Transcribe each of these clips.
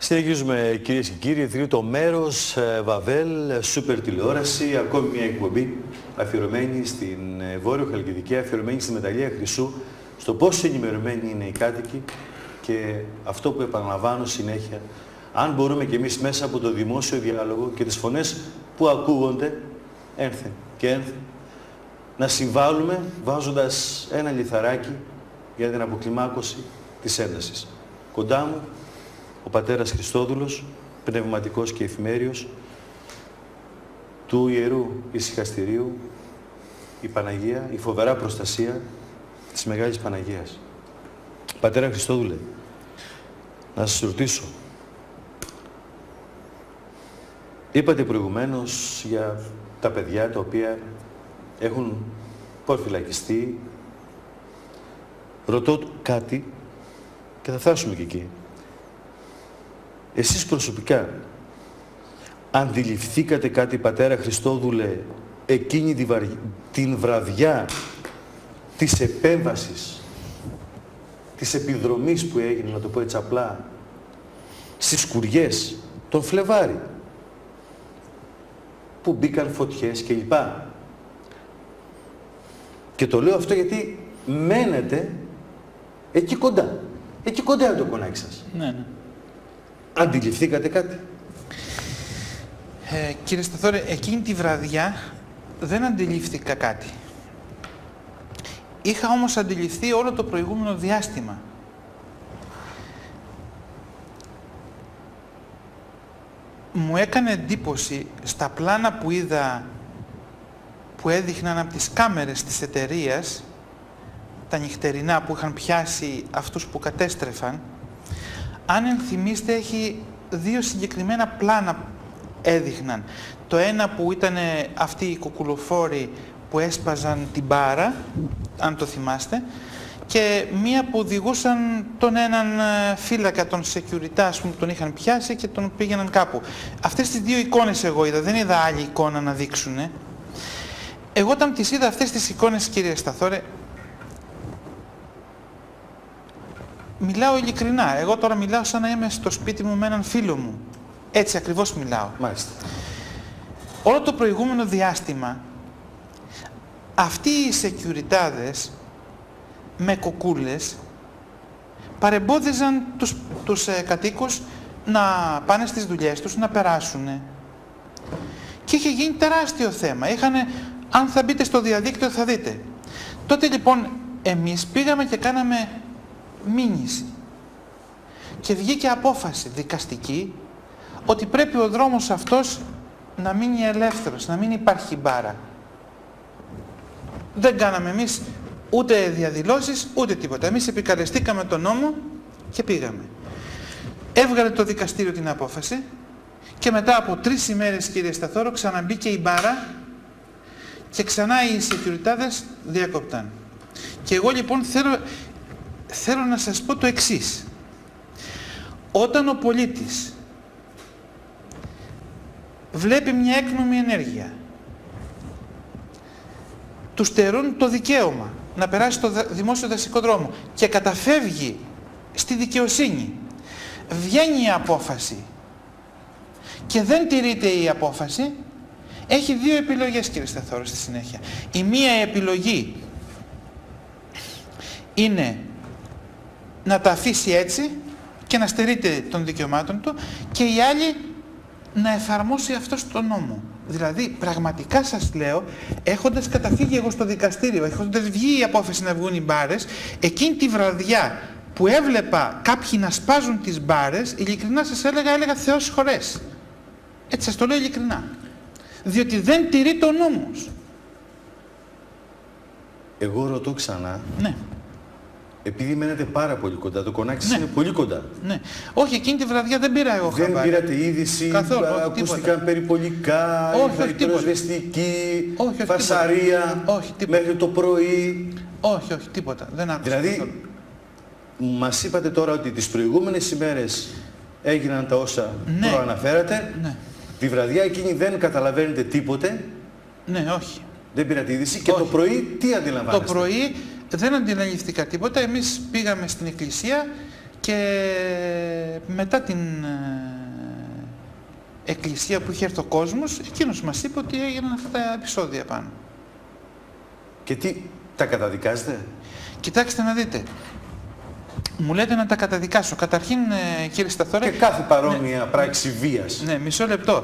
Συνεχίζουμε, κυρίες και κύριοι, τρίτο μέρος, Βαβέλ, σούπερ τηλεόραση, ακόμη μια εκπομπή αφιερωμένη στην Βόρειο Χαλκιδική, αφιερωμένη στη μεταλλεία Χρυσού, στο πόσο ενημερωμένοι είναι οι κάτοικοι και αυτό που επαναλαμβάνω συνέχεια, αν μπορούμε και εμείς μέσα από το δημόσιο διάλογο και τις φωνές που ακούγονται ένθεν και ένθεν, να συμβάλλουμε βάζοντας ένα λιθαράκι για την αποκλιμάκωση της έντασης. Κοντά μου ο πατέρας Χριστόδουλος, πνευματικός και εφημέριος, του Ιερού Ησυχαστηρίου, η Παναγία, η φοβερά προστασία της Μεγάλης Παναγίας. Πατέρα Χριστόδουλε, να σας ρωτήσω, είπατε προηγουμένως για τα παιδιά τα οποία έχουν προφυλακιστεί. Ρωτώ κάτι και θα φτάσουμε και εκεί. Εσείς προσωπικά αντιληφθήκατε κάτι, πατέρα Χριστόδουλε, εκείνη την βραδιά της επέμβασης, της επιδρομής που έγινε, να το πω έτσι απλά, στις σκουριές τον Φλεβάρη, που μπήκαν φωτιές κλπ. Και το λέω αυτό γιατί μένετε εκεί κοντά. Εκεί κοντά είναι το κονάκι σας. Ναι. Αντιληφθήκατε κάτι? Κύριε Σταθόρε, εκείνη τη βραδιά δεν αντιλήφθηκα κάτι. Είχα όμως αντιληφθεί όλο το προηγούμενο διάστημα. Μου έκανε εντύπωση στα πλάνα που είδα, που έδειχναν από τις κάμερες της εταιρείας, τα νυχτερινά που είχαν πιάσει αυτούς που κατέστρεφαν. Αν ενθυμίστε, έχει δύο συγκεκριμένα πλάνα έδειχναν. Το ένα που ήταν αυτοί οι κουκουλοφόροι που έσπαζαν την μπάρα, αν το θυμάστε, και μία που οδηγούσαν τον έναν φύλακα, τον security, ας πούμε, τον είχαν πιάσει και τον πήγαιναν κάπου. Αυτές τις δύο εικόνες εγώ είδα, δεν είδα άλλη εικόνα να δείξουνε. Εγώ όταν τις είδα αυτές τις εικόνες, κύριε Σταθόρε, μιλάω ειλικρινά. Εγώ τώρα μιλάω σαν να είμαι στο σπίτι μου με έναν φίλο μου. Έτσι ακριβώς μιλάω. Μάλιστα. Όλο το προηγούμενο διάστημα, αυτοί οι σεκιουριτάδες με κοκούλες παρεμπόδιζαν τους κατοίκους να πάνε στις δουλειές τους, να περάσουν. Και είχε γίνει τεράστιο θέμα. Αν θα μπείτε στο διαδίκτυο θα δείτε. Τότε λοιπόν εμείς πήγαμε και κάναμε μήνυση και βγήκε απόφαση δικαστική ότι πρέπει ο δρόμος αυτός να μείνει ελεύθερος, να μην υπάρχει μπάρα. Δεν κάναμε εμείς ούτε διαδηλώσεις ούτε τίποτα. Εμείς επικαλεστήκαμε τον νόμο και πήγαμε. Έβγαλε το δικαστήριο την απόφαση και μετά από 3 ημέρες, κύριε Σταθόρο, ξαναμπήκε η μπάρα και ξανά οι σεκιουριτάδες διακόπταν. Και εγώ λοιπόν θέλω να σας πω το εξής. Όταν ο πολίτης βλέπει μια έκνομη ενέργεια, του στερούν το δικαίωμα να περάσει στο δημόσιο δασικό δρόμο και καταφεύγει στη δικαιοσύνη, βγαίνει η απόφαση και δεν τηρείται η απόφαση, έχει δύο επιλογές, κύριε Σταθόρο, στη συνέχεια. Η μία επιλογή είναι να τα αφήσει έτσι και να στερείται των δικαιωμάτων του, και η άλλη να εφαρμόσει αυτό τον νόμο. Δηλαδή, πραγματικά σας λέω, έχοντας καταφύγει εγώ στο δικαστήριο, έχοντας βγει η απόφαση να βγουν οι μπάρες, εκείνη τη βραδιά που έβλεπα κάποιοι να σπάζουν τις μπάρες, ειλικρινά σας έλεγα Θεός χωρές. Έτσι σας το λέω ειλικρινά. Διότι δεν τηρεί τον νόμος. Εγώ ρωτώ ξανά. Ναι. Επειδή μένετε πάρα πολύ κοντά, το κονάκι σας είναι πολύ κοντά. Ναι. Όχι, εκείνη τη βραδιά δεν πήρα εγώ χαμπάρι. Δεν πήρατε είδηση, καθόλου, ακούστηκαν περιπολικά, υπερασβεστική, φασαρία, μέχρι το πρωί. Όχι, τίποτα. Δεν άκουσα. Δηλαδή, μας είπατε τώρα ότι τις προηγούμενες ημέρες έγιναν τα όσα προαναφέρατε. Ναι. Τη βραδιά εκείνη δεν καταλαβαίνετε τίποτε. Ναι, όχι. Δεν πήρατε είδηση. Και το πρωί τι αντιλαμβάνεστε? Το πρωί δεν αντιλαμβάνθηκα τίποτα. Εμείς πήγαμε στην εκκλησία και μετά την εκκλησία που είχε έρθει ο κόσμος, εκείνος μας είπε ότι έγιναν αυτά τα επεισόδια πάνω. Και τι, τα καταδικάζετε? Κοιτάξτε να δείτε. Μου λέτε να τα καταδικάσω. Καταρχήν, κύριε Σταθόρε... Και κάθε παρόμοια πράξη βίας. Ναι, μισό λεπτό.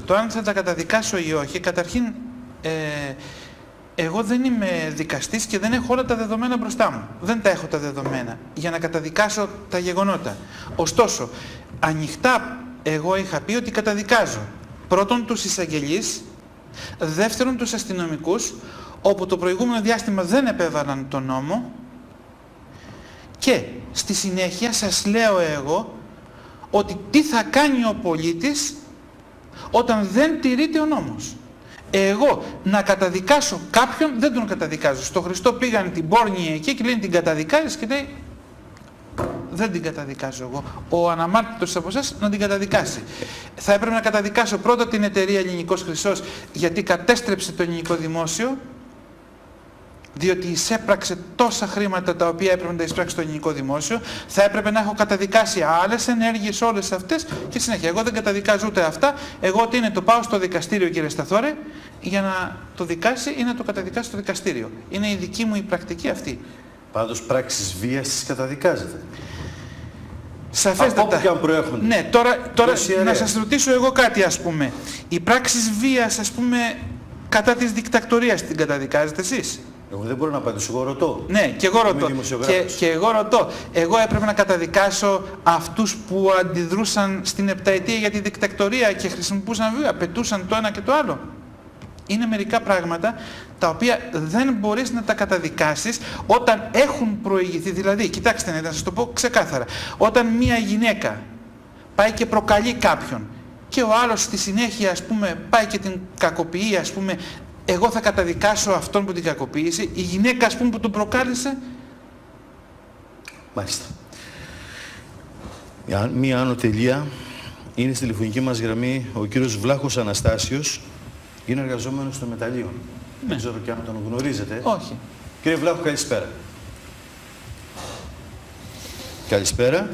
Το αν θα τα καταδικάσω ή όχι, καταρχήν, εγώ δεν είμαι δικαστής και δεν έχω όλα τα δεδομένα μπροστά μου. Δεν τα έχω τα δεδομένα για να καταδικάσω τα γεγονότα. Ωστόσο, ανοιχτά εγώ είχα πει ότι καταδικάζω. Πρώτον τους εισαγγελείς, δεύτερον τους αστυνομικούς, όπου το προηγούμενο διάστημα δεν επέβαλαν τον νόμο, και στη συνέχεια σας λέω εγώ ότι τι θα κάνει ο πολίτης όταν δεν τηρείται ο νόμος. Εγώ να καταδικάσω κάποιον δεν τον καταδικάζω. Στο Χριστό πήγαν την πόρνη εκεί και λένε την καταδικάζεις και λέει δεν την καταδικάζω εγώ. Ο αναμάρτητος από εσάς να την καταδικάσει. Θα έπρεπε να καταδικάσω πρώτα την εταιρεία Ελληνικός Χρυσός γιατί κατέστρεψε το ελληνικό δημόσιο, διότι εισέπραξε τόσα χρήματα τα οποία έπρεπε να τα εισπράξει το ελληνικό δημόσιο. Θα έπρεπε να έχω καταδικάσει άλλες ενέργειες, όλες αυτές και συνέχεια. Εγώ δεν καταδικάζω ούτε αυτά. Εγώ τι είναι, το πάω στο δικαστήριο, κύριε Σταθόρε, για να το δικάσει ή να το καταδικάσει στο δικαστήριο. Είναι η δική μου η πρακτική αυτή. Πάντως πράξεις βίας τις καταδικάζετε. Σαφέστατα. Από όπου και αν προέρχονται. Ναι, τώρα να σας ρωτήσω εγώ κάτι, ας πούμε. Οι πράξεις βίας, ας πούμε, κατά της δικτακτορίας την καταδικάζετε εσείς? Εγώ δεν μπορώ να απαντήσω, εγώ ρωτώ. Ναι, και εγώ ρωτώ. Και εγώ ρωτώ. Εγώ έπρεπε να καταδικάσω αυτούς που αντιδρούσαν στην επταετία για τη δικτακτορία και χρησιμοποιούσαν βία, πετούσαν το ένα και το άλλο. Είναι μερικά πράγματα τα οποία δεν μπορείς να τα καταδικάσεις όταν έχουν προηγηθεί. Δηλαδή, κοιτάξτε να σας το πω ξεκάθαρα. Όταν μία γυναίκα πάει και προκαλεί κάποιον και ο άλλος στη συνέχεια, ας πούμε, πάει και την κακοποιεί, ας πούμε, εγώ θα καταδικάσω αυτόν που την κακοποίησε, η γυναίκα, ας πούμε, που τον προκάλεσε. Μάλιστα. Μία άνω τελεία. Είναι στη τηλεφωνική μας γραμμή ο κύριος Βλάχος Αναστάσιος. Είναι εργαζόμενος στο μεταλλείο. Ναι. Δεν ξέρω και αν τον γνωρίζετε. Όχι. Κύριε Βλάχο, καλησπέρα. Καλησπέρα.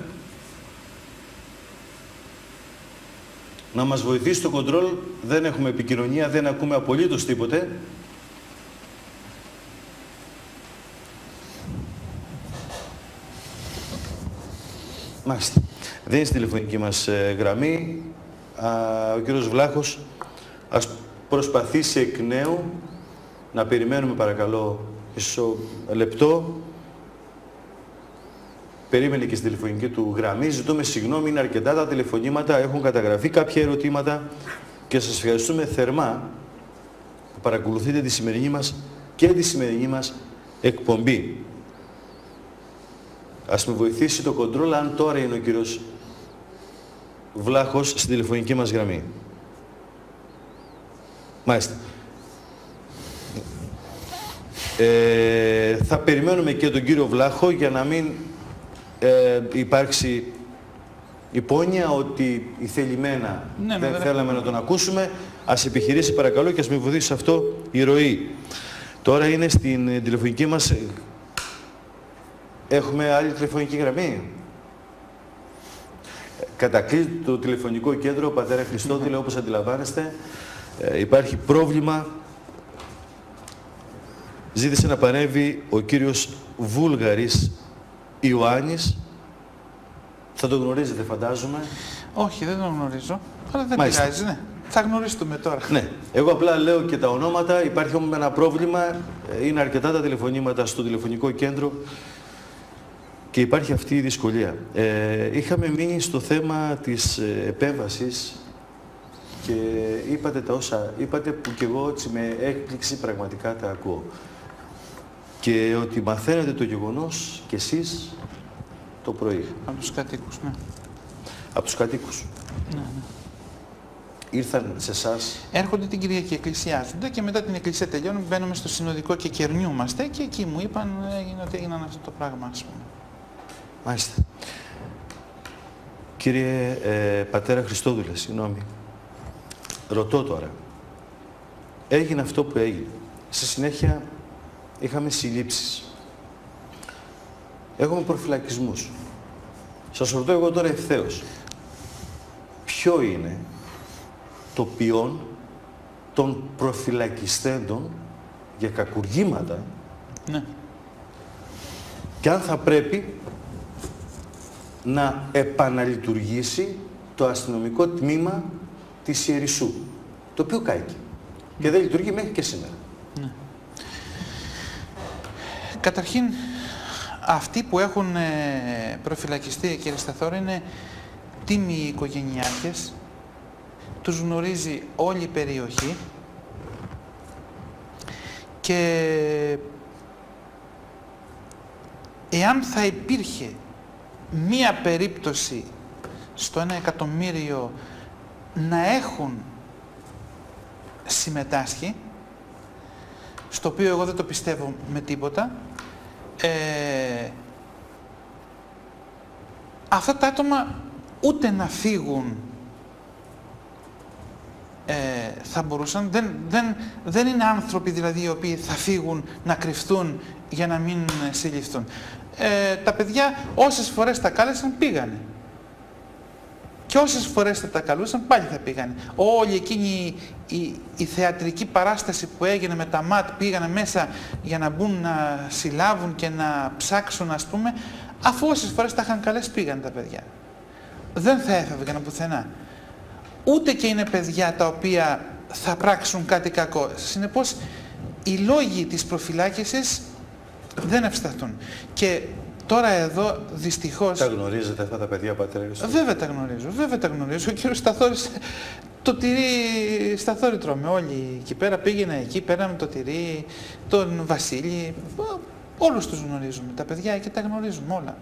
Να μας βοηθήσει το κοντρόλ. Δεν έχουμε επικοινωνία, δεν ακούμε απολύτως τίποτε. Μάλιστα. Δεν είναι στη τηλεφωνική μας γραμμή. Ο κύριος Βλάχος ας προσπαθήσει εκ νέου. Να περιμένουμε παρακαλώ ίσο λεπτό. Περίμενε και στη τηλεφωνική του γραμμή. Ζητούμε συγγνώμη, είναι αρκετά τα τηλεφωνήματα, έχουν καταγραφεί κάποια ερωτήματα και σας ευχαριστούμε θερμά που παρακολουθείτε τη σημερινή μας και τη σημερινή μας εκπομπή. Ας με βοηθήσει το κοντρόλ αν τώρα είναι ο κύριος Βλάχος στη τηλεφωνική μας γραμμή. Μάλιστα. Θα περιμένουμε και τον κύριο Βλάχο για να μην υπάρξει υπόνοια ότι η θελημένα δεν θέλαμε να τον ακούσουμε. Ας επιχειρήσει παρακαλώ και ας με βοηθήσει σε αυτό η ροή. Τώρα είναι στην τηλεφωνική μας. Έχουμε άλλη τηλεφωνική γραμμή. Κατακλείδει το τηλεφωνικό κέντρο, πατέρα Χριστόδουλε, όπως αντιλαμβάνεστε. Υπάρχει πρόβλημα. Ζήτησε να παρέμβει ο κύριος Βούλγαρης Ιωάννης. Θα τον γνωρίζετε φαντάζομαι. Όχι, δεν τον γνωρίζω. Αλλά δεν πειράζει, ναι. Θα γνωρίσουμε τώρα. Ναι. Εγώ απλά λέω και τα ονόματα. Υπάρχει όμως ένα πρόβλημα. Είναι αρκετά τα τηλεφωνήματα στο τηλεφωνικό κέντρο και υπάρχει αυτή η δυσκολία. Είχαμε μείνει στο θέμα της επέμβασης και είπατε τα όσα είπατε που κι εγώ έτσι με έκπληξη πραγματικά τα ακούω. Και ότι μαθαίνετε το γεγονός κι εσείς το πρωί. Από τους κατοίκους, ναι. Από τους κατοίκους. Ναι, ναι. Ήρθαν σε εσάς. Έρχονται την Κυριακή, εκκλησιάζονται και μετά την εκκλησία τελειώνουν, μπαίνουμε στο συνοδικό και κερνιούμαστε και εκεί μου είπαν ότι έγιναν αυτό το πράγμα, ας πούμε. Μάλιστα. Κύριε πατέρα Χριστόδουλε, συγγνώμη. Ρωτώ τώρα. Έγινε αυτό που έγινε. Στη συνέχεια είχαμε συλλήψεις. Έχουμε προφυλακισμούς. Σας ρωτώ εγώ τώρα ευθέως. Ποιο είναι το ποιόν των προφυλακιστέντων για κακουργήματα, ναι, και αν θα πρέπει να επαναλειτουργήσει το αστυνομικό τμήμα της Ιερισσού, το οποίο κάηκε και δεν λειτουργεί μέχρι και σήμερα. Ναι. Καταρχήν, αυτοί που έχουν προφυλακιστεί, κύριε Σταθόρη, είναι τίμιοι οικογενειάρχες, τους γνωρίζει όλη η περιοχή και εάν θα υπήρχε μία περίπτωση στο 1 εκατομμύριο να έχουν συμμετάσχει, στο οποίο εγώ δεν το πιστεύω με τίποτα, αυτά τα άτομα ούτε να φύγουν θα μπορούσαν, δεν είναι άνθρωποι δηλαδή οι οποίοι θα φύγουν να κρυφτούν για να μην συλληφθούν. Τα παιδιά όσες φορές τα κάλεσαν πήγανε. Και όσες φορές θα τα καλούσαν πάλι θα πήγανε. Όλη εκείνη η θεατρική παράσταση που έγινε με τα ΜΑΤ, πήγανε μέσα για να μπουν να συλλάβουν και να ψάξουν, ας πούμε, αφού όσες φορές τα είχαν καλέσει πήγανε τα παιδιά. Δεν θα έφευγαν πουθενά. Ούτε και είναι παιδιά τα οποία θα πράξουν κάτι κακό. Συνεπώς, οι λόγοι της προφυλάκησης δεν ευσταθούν. Και τώρα εδώ, δυστυχώς... Τα γνωρίζετε αυτά τα παιδιά, πατέρα? Βέβαια τα γνωρίζω, βέβαια τα γνωρίζω. Ο κύριος Σταθόρης, το τυρί Σταθόρη τρώμε όλοι εκεί πέρα. Πήγαινε εκεί, πέραμε το τυρί, τον Βασίλη. Όλους τους γνωρίζουμε. Τα παιδιά εκεί τα γνωρίζουμε όλα.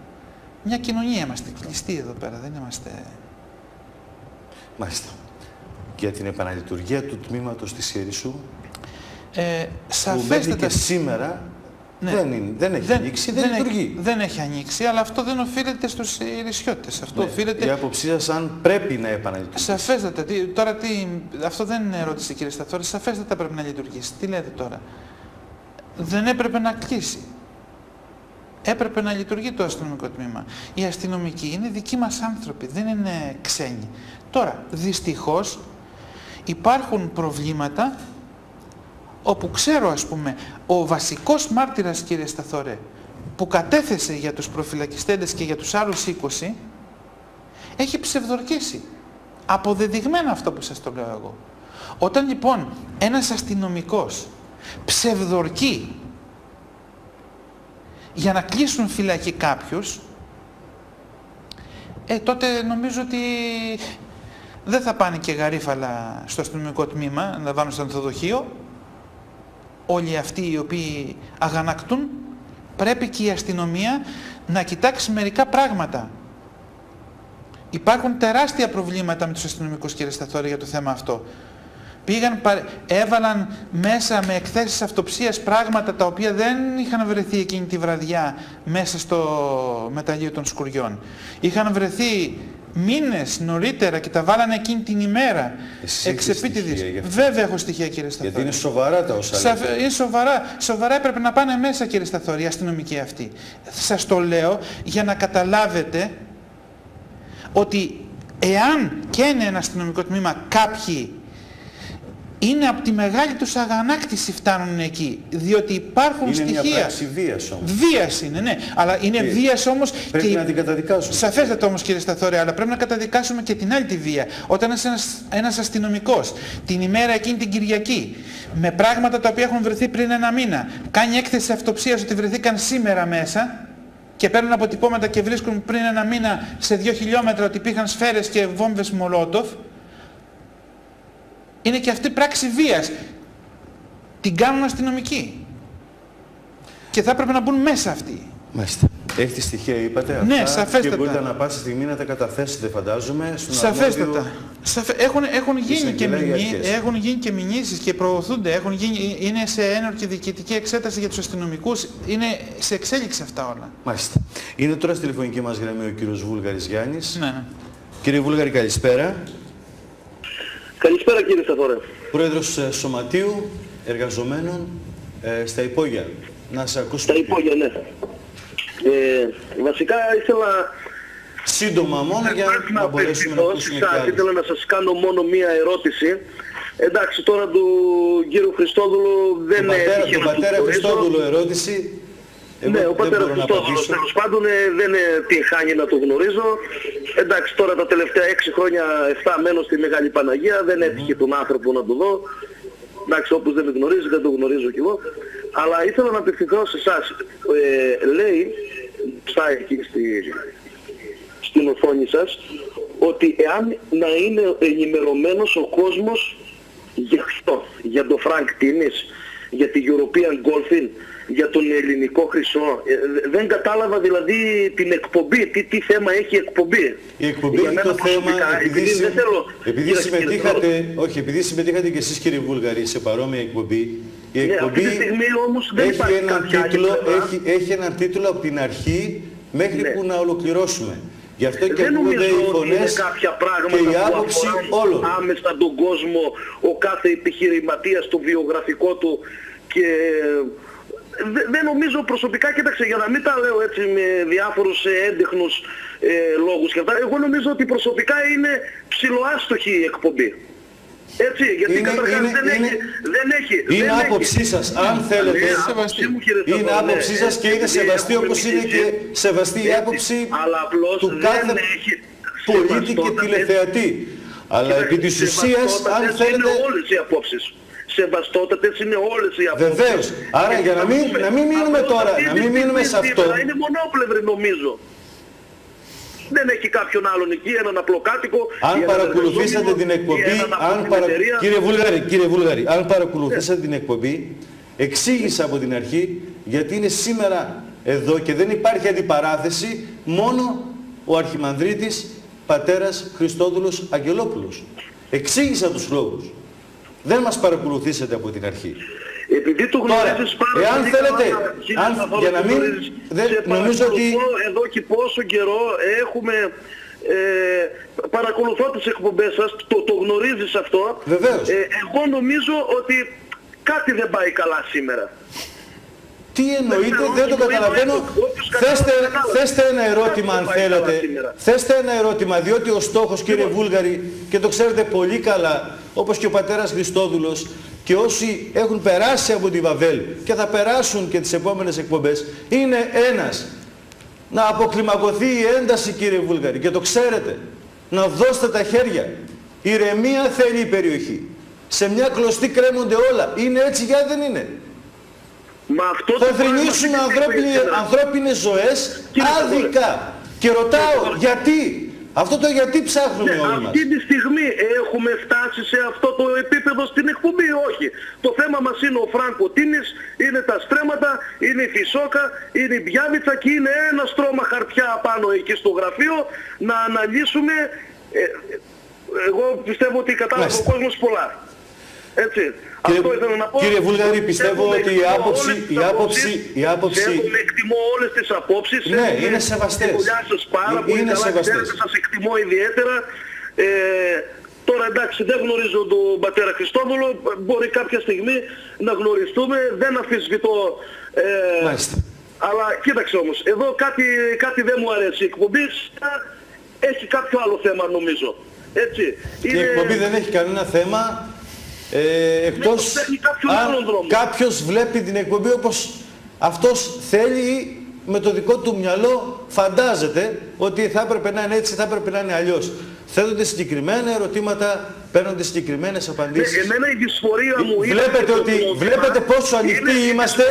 Μια κοινωνία είμαστε, κλειστοί εδώ πέρα, δεν είμαστε... Μάλιστα. Για την επαναλειτουργία του τμήματος της Ιερισσού, που μέχρι και σήμερα ναι, δεν έχει ανοίξει, δεν λειτουργεί. Δεν έχει ανοίξει, αλλά αυτό δεν οφείλεται στους Ιερισσιώτες. Αυτό ναι, οφείλεται... Η άποψή σας αν πρέπει να επαναλειτουργήσει. Σαφέστατα. Αυτό δεν είναι ερώτηση, κύριε Σταθόρη. Σαφέστατα πρέπει να λειτουργήσει. Τι λέτε τώρα? Δεν έπρεπε να κλείσει. Έπρεπε να λειτουργεί το αστυνομικό τμήμα. Οι αστυνομικοί είναι δικοί μας άνθρωποι, δεν είναι ξένοι. Τώρα, δυστυχώς, υπάρχουν προβλήματα όπου ξέρω, ας πούμε, ο βασικός μάρτυρας, κύριε Σταθόρε, που κατέθεσε για τους προφυλακιστέντες και για τους άλλους 20, έχει ψευδορκήσει. Αποδεδειγμένα αυτό που σας το λέω εγώ. Όταν λοιπόν ένας αστυνομικός ψευδορκεί για να κλείσουν φυλακή κάποιους, τότε νομίζω ότι δεν θα πάνε και γαρίφαλα στο αστυνομικό τμήμα, να βάλουν στο ανθοδοχείο. Όλοι αυτοί οι οποίοι αγανακτούν, πρέπει και η αστυνομία να κοιτάξει μερικά πράγματα. Υπάρχουν τεράστια προβλήματα με τους αστυνομικούς, κύριε Σταθόρη, για το θέμα αυτό. Έβαλαν μέσα με εκθέσεις αυτοψίας πράγματα τα οποία δεν είχαν βρεθεί εκείνη τη βραδιά μέσα στο μεταλλείο των σκουριών. Είχαν βρεθεί μήνες νωρίτερα και τα βάλανε εκείνη την ημέρα. Εξεπίτηδης. Βέβαια έχω στοιχεία, κύριε Σταθόρη. Γιατί είναι σοβαρά τα όσα λέτε. Είναι σοβαρά, έπρεπε να πάνε μέσα, κύριε Σταθόρη, οι αστυνομικοί αυτοί. Σας το λέω για να καταλάβετε ότι εάν και είναι ένα αστυνομικό τμήμα κάποιοι είναι από τη μεγάλη τους αγανάκτηση φτάνουν εκεί, διότι υπάρχουν στοιχεία. Είναι μια πράξη βίας όμως. Βίας είναι, ναι, αλλά είναι βίας όμως. Πρέπει να την καταδικάσουμε. Σαφέστατα όμως, κύριε Σταθόρη, αλλά πρέπει να καταδικάσουμε και την άλλη τη βία. Όταν ένας αστυνομικός την ημέρα εκείνη την Κυριακή, με πράγματα τα οποία έχουν βρεθεί πριν ένα μήνα, κάνει έκθεση αυτοψίας ότι βρεθήκαν σήμερα μέσα και παίρνουν αποτυπώματα και βρίσκουν πριν ένα μήνα σε 2 χιλιόμετρα ότι υπήρχαν σφαίρες και βόμβες Μολότοφ, είναι και αυτή πράξη βίας. Την κάνουν αστυνομικοί. Και θα έπρεπε να μπουν μέσα αυτοί. Μάλιστα. Έχετε στοιχεία, είπατε, αυτά, ναι, σαφέστατα. Και μπορείτε να πάσα στιγμή να τα καταθέσετε, φαντάζομαι, στον σαφέστατα. Έχουν γίνει και μηνύσεις και προωθούνται. Είναι σε ένορκη διοικητική εξέταση για τους αστυνομικούς. Είναι σε εξέλιξη αυτά όλα. Μάλιστα. Είναι τώρα στη τηλεφωνική μας γραμμή ο κύριος Βούλγαρης Γιάννης. Ναι. Κύριε Βούλγαρη, καλησπέρα. Καλησπέρα, κύριε Σταθόρε. Πρόεδρος Σωματείου Εργαζομένων στα Υπόγεια. Να σε ακούσουμε. Στα Υπόγεια, ναι. Βασικά ήθελα σύντομα μόνο για να μπορέσουμε να ακούσουμε και άλλους. Ήθελα να σας κάνω μόνο μία ερώτηση. Εντάξει, τώρα του κύριου Χριστόδουλου δεν έχει. Τον πατέρα Χριστόδουλο ερώτηση. Ναι, ο πατέρας Χριστόδουλος τέλος πάντων δεν την χάνει να το γνωρίζω. Εντάξει, τώρα τα τελευταία 6 χρόνια, 7 μένω στη Μεγάλη Παναγία, δεν έτυχε τον άνθρωπο να το δω. Εντάξει, όπως δεν με γνωρίζει, δεν το γνωρίζω κι εγώ. Αλλά ήθελα να απευθυνθώ σε εσάς. Λέει, στα εκεί στην οθόνη σας, ότι εάν να είναι ενημερωμένος ο κόσμος για το Frank Timis, για τη European Golfing, για τον ελληνικό χρυσό. Δεν κατάλαβα δηλαδή την εκπομπή, τι θέμα έχει η εκπομπή. Η εκπομπή έχει το θέμα, επειδή συμμετείχατε και εσείς κύριε Βούλγαρη σε παρόμοια εκπομπή, η εκπομπή έχει έναν τίτλο από την αρχή μέχρι που να ολοκληρώσουμε. Γι' αυτό και ακούγονται οι φωνές και η άποψη όλων. Άμεσα τον κόσμο, ο κάθε επιχειρηματίας, το βιογραφικό του και... Δεν νομίζω προσωπικά, κοίταξε, για να μην τα λέω έτσι με διάφορους έντεχνους λόγους και αυτά, εγώ νομίζω ότι προσωπικά είναι ψιλοάστοχη η εκπομπή. Έτσι, γιατί καταρχάς δεν έχει. Είναι άποψή σας, αν θέλετε, είναι άποψή σας και είναι σεβαστή όπως είναι και σεβαστή η άποψη του κάθε πολίτη και τηλεθεατή. Αλλά επί της ουσίας, αν θέλετε... όλες οι απόψεις. Σεβαστότατες είναι όλες οι απόψεις. Βεβαίως. Άρα για να μην μείνουμε τώρα, να μην μείνουμε σε αυτό. Είναι μονόπλευρη νομίζω. Δεν έχει κάποιον άλλον εκεί, έναν απλοκάτοικο. Αν παρακολουθήσατε την εκπομπή, κύριε Βούλγαρη, αν παρακολουθήσατε την εκπομπή, εξήγησα από την αρχή γιατί είναι σήμερα εδώ και δεν υπάρχει αντιπαράθεση, μόνο ο Αρχιμανδρίτης πατέρας Χριστόδουλος Αγγελόπουλος. Εξήγησα τους λόγους. Δεν μας παρακολουθήσατε από την αρχή. Επειδή το γνωρίζεις εάν θέλετε, για να μην... νομίζω ότι... Εδώ και πόσο καιρό έχουμε... παρακολουθώ τις εκπομπές σας, το γνωρίζεις αυτό. Βεβαίως. Εγώ νομίζω ότι κάτι δεν πάει καλά σήμερα. Τι εννοείτε, δεν το καταλαβαίνω. Θέστε ένα ερώτημα αν θέλετε. Θέστε ένα ερώτημα, διότι ο στόχος, κύριε Βούλγαρη, και το ξέρετε πολύ καλά, όπως και ο πατέρας Χριστόδουλος και όσοι έχουν περάσει από τη Βαβέλ και θα περάσουν και τις επόμενες εκπομπές, είναι ένας. Να αποκλιμακωθεί η ένταση, κύριε Βούλγαρη, και το ξέρετε. Να δώσετε τα χέρια. Ηρεμία θέλει η περιοχή. Σε μια κλωστή κρέμονται όλα. Είναι έτσι για δεν είναι. Θα θρηνήσουμε ανθρώπινες ζωές άδικα. Και ρωτάω γιατί. Αυτό το γιατί ψάχνουμε όλοι μας. Αυτή τη στιγμή έχουμε φτάσει σε αυτό το επίπεδο στην εκπομπή, όχι. Το θέμα μας είναι ο Φράνκο Τίμις, είναι τα στρέμματα, είναι η Φυσόκα, είναι η Μπιάβιτσα και είναι ένα στρώμα χαρτιά πάνω εκεί στο γραφείο να αναλύσουμε. Εγώ πιστεύω ότι κατάλαβε ο κόσμος πολλά. Έτσι. Αυτό ήθελα να πω. Κύριε Βούλγαρη, πιστεύω ότι η άποψη... Εκτιμώ όλες τις απόψεις. Ναι, είναι σεβαστές. Τη δουλειά σας πάρα πολύ καλά. Σας εκτιμώ ιδιαίτερα. Τώρα εντάξει, δεν γνωρίζω τον πατέρα Χριστόδουλο. Μπορεί κάποια στιγμή να γνωριστούμε. Δεν αμφισβητώ. Αλλά κοίταξε όμως, εδώ κάτι δεν μου αρέσει. Η εκπομπή έχει κάποιο άλλο θέμα νομίζω. Έτσι. Η εκπομπή δεν έχει κανένα θέμα. Εκτός αν κάποιος βλέπει την εκπομπή όπως αυτός θέλει, με το δικό του μυαλό φαντάζεται ότι θα έπρεπε να είναι έτσι, θα έπρεπε να είναι αλλιώς. Θέτονται συγκεκριμένα ερωτήματα, παίρνονται συγκεκριμένες απαντήσεις. Εμένα η δυσφορία μου είναι... Βλέπετε πόσο ανοιχτοί είμαστε,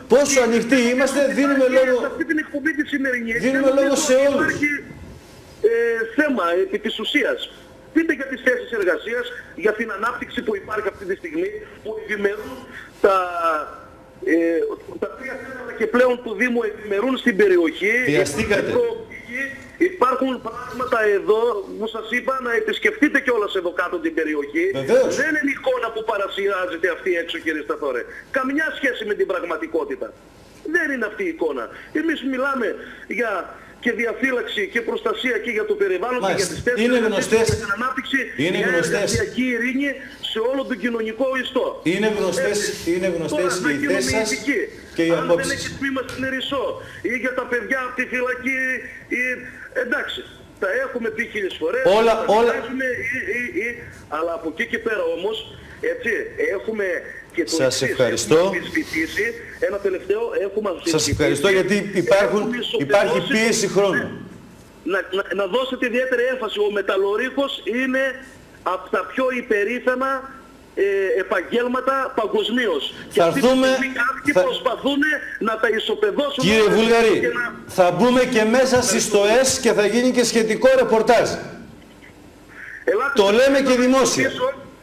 πόσο ανοιχτοί είμαστε, δίνουμε λόγο, σε αυτή την εκπομπή τη σημερινή, δίνουμε λόγο σε όλους. Υπάρχει θέμα επί της ουσίας. Πείτε για τις θέσεις εργασίας, για την ανάπτυξη που υπάρχει αυτή τη στιγμή, που ευημερούν τα τρία θέματα και πλέον του Δήμου ευημερούν στην περιοχή. Βιαστήκατε. Υπάρχουν πράγματα εδώ που σας είπα να επισκεφτείτε κιόλας εδώ κάτω την περιοχή. Βεβαίως. Δεν είναι εικόνα που παρασυράζεται αυτή έξω, κύριε Σταθόρε. Καμιά σχέση με την πραγματικότητα. Δεν είναι αυτή η εικόνα. Εμείς μιλάμε για και διαφύλαξη και προστασία και για το περιβάλλον και για τις θέσεις είναι γνωστές. και την ανάπτυξη, είναι για γνωστές. εργασιακή ειρήνη σε σε όλο τον κοινωνικό ιστό. Είναι γνωστές και οι θέσεις σας και οι απόψεις. Αν δεν έχει τμήμα στην Ερισσό ή για τα παιδιά από τη φυλακή, εντάξει, τα έχουμε πει χίλιες φορές. Όλα. Αλλά από εκεί και πέρα όμως, έτσι, έχουμε και το σας ευχαριστώ. Ένα τελευταίο, έχουμε αμφισβητήσει. Σας ευχαριστώ γιατί υπάρχει πίεση χρόνου. Να δώσετε ιδιαίτερη έμφαση. Ο μεταλλορύχος είναι από τα πιο υπερήφανα επαγγέλματα παγκοσμίως. Και αυτοί προσπαθούν να τα ισοπεδώσουν. Κύριε Βούλγαρη, θα μπούμε και μέσα στις ΣΤΟΕΣ και θα γίνει και σχετικό ρεπορτάζ. Το λέμε και δημόσια.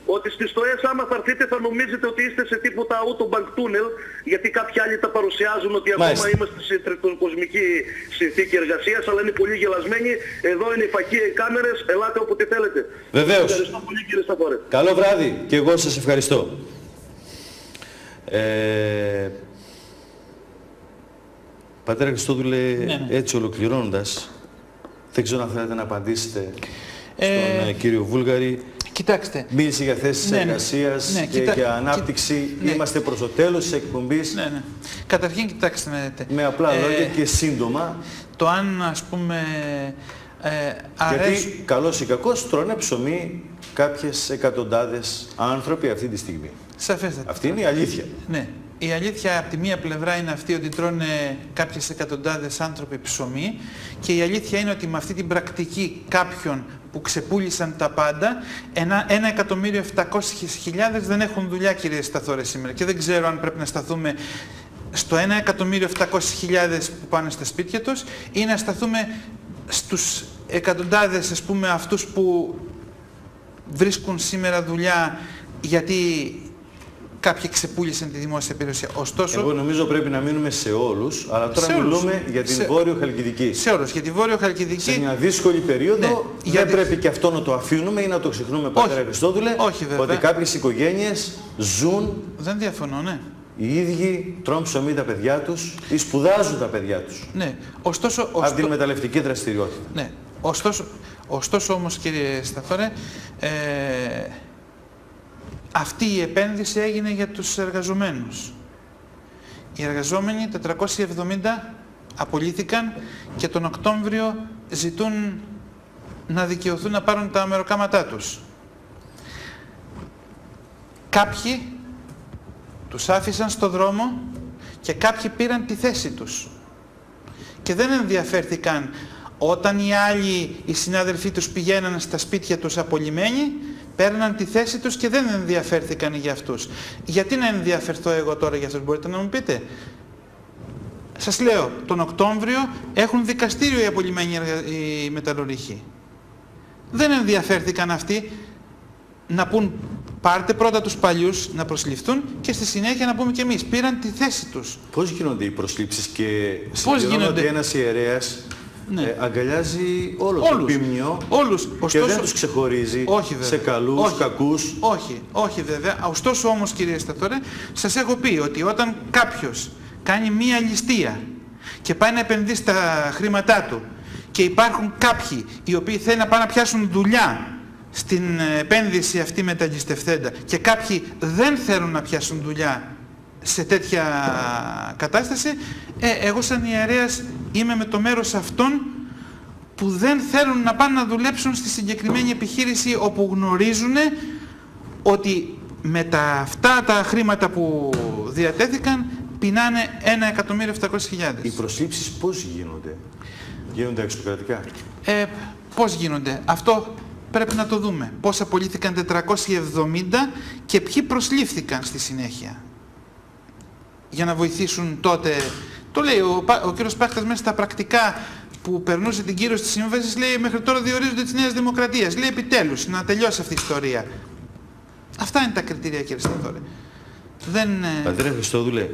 Ότι στις ΣΤΟΕΣ άμα θα έρθετε θα νομίζετε ότι είστε σε τίποτα Autobank Tunnel, γιατί κάποιοι άλλοι τα παρουσιάζουν ότι ακόμα είμαστε σε τριτοκοσμική συνθήκη εργασίας, αλλά είναι πολύ γελασμένοι. Εδώ είναι οι φακοί, οι κάμερες, ελάτε όποτε θέλετε. Βεβαίως. Ευχαριστώ πολύ κύριε Σταφόρε. Καλό βράδυ και εγώ σας ευχαριστώ. Πατέρα Χριστόδουλε, έτσι ολοκληρώνοντας, δεν ξέρω αν θέλετε να απαντήσετε στον κύριο Βούλγαρη. Κοιτάξτε. Μίλησε για θέσεις εργασίας και για ανάπτυξη. Είμαστε προς το τέλος της εκπομπής. Καταρχήν, κοιτάξτε. Με απλά λόγια και σύντομα. Το αν, ας πούμε, γιατί καλός ή κακός τρώνε ψωμί κάποιες εκατοντάδες άνθρωποι αυτή τη στιγμή. Σαφέστατα. Αυτή είναι η αλήθεια. Ναι. Η αλήθεια από τη μία πλευρά είναι αυτή ότι τρώνε κάποιες εκατοντάδες άνθρωποι ψωμί και η αλήθεια είναι ότι με αυτή την πρακτική κάποιων που ξεπούλησαν τα πάντα, 1.700.000 δεν έχουν δουλειά, κύριε Σταθόρε, σήμερα. Και δεν ξέρω αν πρέπει να σταθούμε στο 1.700.000 που πάνε στα σπίτια τους ή να σταθούμε στους εκατοντάδες, ας πούμε, αυτούς που βρίσκουν σήμερα δουλειά γιατί κάποιοι ξεπούλησαν τη δημόσια περιουσία. Ωστόσο, εγώ νομίζω πρέπει να μείνουμε σε όλους, αλλά τώρα μιλούμε για την Βόρειο Χαλκιδική. Σε όλους, για τη Βόρειο Χαλκιδική. Σε μια δύσκολη περίοδο δεν πρέπει και αυτό να το αφήνουμε ή να το ξεχνούμε, πατέρα Χριστόδουλε, ότι κάποιες οικογένειες ζουν. Δεν διαφωνώ, ναι. Οι ίδιοι τρώνε ψωμί τα παιδιά τους ή σπουδάζουν τα παιδιά τους. Ναι. Ωστόσο, από την μεταλλευτική δραστηριότητα. Ναι. Ωστόσο όμως, κύριε Σταθόρε, αυτή η επένδυση έγινε για τους εργαζομένους. Οι εργαζόμενοι 470 απολύθηκαν και τον Οκτώβριο ζητούν να δικαιωθούν να πάρουν τα μεροκάματά τους. Κάποιοι τους άφησαν στο δρόμο και κάποιοι πήραν τη θέση τους. Και δεν ενδιαφέρθηκαν όταν οι άλλοι, οι συνάδελφοί τους πηγαίναν στα σπίτια τους απολυμμένοι, παίρναν τη θέση τους και δεν ενδιαφέρθηκαν για αυτούς. Γιατί να ενδιαφερθώ εγώ τώρα για αυτούς, μπορείτε να μου πείτε? Σας λέω, τον Οκτώβριο έχουν δικαστήριο οι απολυμμένοι οι μεταλλουργοί. Δεν ενδιαφέρθηκαν αυτοί να πούν πάρτε πρώτα τους παλιούς να προσληφθούν και στη συνέχεια να πούμε και εμείς. Πήραν τη θέση τους. Πώς γίνονται οι προσλήψεις και συμπληρώνω ότι ένας ιερέας αγκαλιάζει όλο το πίμνιο και δεν τους ξεχωρίζει σε καλούς, κακούς. Όχι βέβαια. Ωστόσο όμως, κύριε Σταθόρε, σας έχω πει ότι όταν κάποιος κάνει μία ληστεία και πάει να επενδύσει τα χρήματά του και υπάρχουν κάποιοι οι οποίοι θέλουν να πάνε να πιάσουν δουλειά στην επένδυση αυτή με τα ληστευθέντα και κάποιοι δεν θέλουν να πιάσουν δουλειά σε τέτοια κατάσταση, εγώ σαν ιερέας είμαι με το μέρος αυτών που δεν θέλουν να πάνε να δουλέψουν στη συγκεκριμένη επιχείρηση όπου γνωρίζουν ότι με αυτά τα χρήματα που διατέθηκαν πεινάνε 1.700.000. Οι προσλήψεις πώς γίνονται? Γίνονται εξωκρατικά? Πώς γίνονται? Αυτό πρέπει να το δούμε. Πώς απολύθηκαν 470 και ποιοι προσλήφθηκαν στη συνέχεια. Για να βοηθήσουν τότε. Το λέει ο κύριος Πάχτας μέσα στα πρακτικά που περνούσε την κύρωση της σύμβασης, λέει μέχρι τώρα διορίζονται της Νέας Δημοκρατίας. Λέει επιτέλους να τελειώσει αυτή η ιστορία. Αυτά είναι τα κριτήρια, κύριε Σταθόρε. Πατέρα Χριστόδουλε,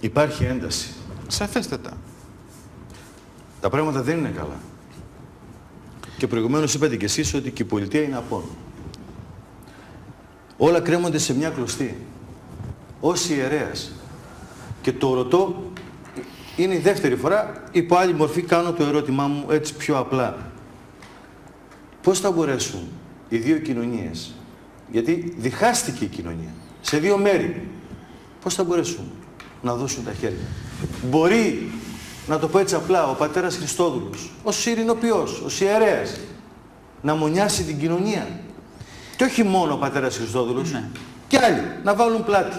υπάρχει ένταση. Σαφέστατα. Τα πράγματα δεν είναι καλά. Και προηγουμένως είπατε κι εσείς ότι και η πολιτεία είναι απόν. Όλα κρέμονται σε μια κλωστή. Ως ιερέας. Και το ρωτώ, είναι η δεύτερη φορά, υπό άλλη μορφή κάνω το ερώτημά μου έτσι πιο απλά. Πώς θα μπορέσουν οι δύο κοινωνίες, Γιατί διχάστηκε η κοινωνία σε δύο μέρη. Πώς θα μπορέσουν να δώσουν τα χέρια? Μπορεί, να το πω έτσι απλά, ο πατέρας Χριστόδουλος, ως ειρηνοποιός, ως ιερέας, να μονιάσει την κοινωνία. Και όχι μόνο ο πατέρας Χριστόδουλος, ναι, και άλλοι να βάλουν πλάτη.